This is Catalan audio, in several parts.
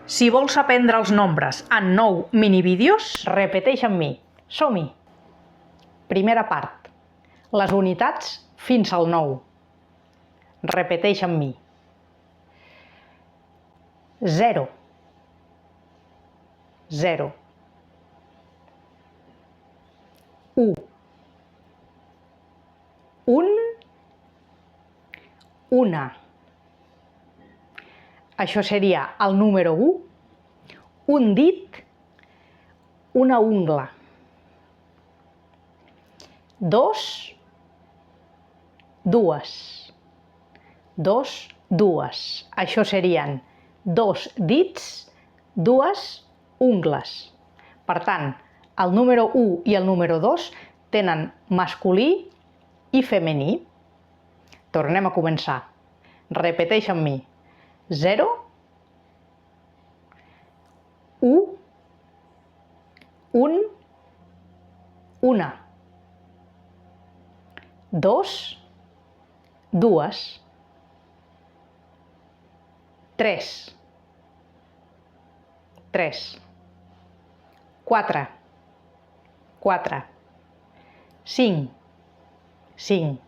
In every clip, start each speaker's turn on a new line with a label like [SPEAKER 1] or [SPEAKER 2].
[SPEAKER 1] Si vols aprendre els nombres en 9 minivídeos, repeteix amb mi. Som-hi! Primera part. Les unitats fins al 9. Repeteix amb mi. 0. 0. 1. 1. Una. Això seria el número 1, un dit, una ungla. 2, dues. 2, dues. Això serien 2 dits, 2 ungles. Per tant, el número 1 i el número 2 tenen masculí i femení. Tornem a començar. Repeteix amb mi. 0, 1, 1, una. 2, dues. 3, 3. 4, 4. 5, 5.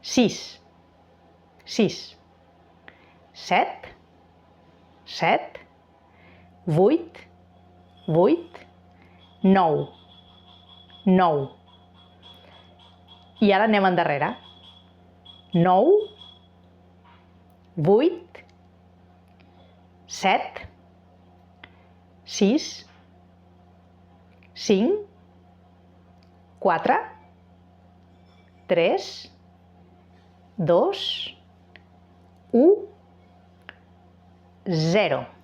[SPEAKER 1] 6, 6. 7, 7. 8, 8. 9, 9. I ara anem endarrere. 9, 8, 7, 6, 5, 4, 3, 2, 1, 0.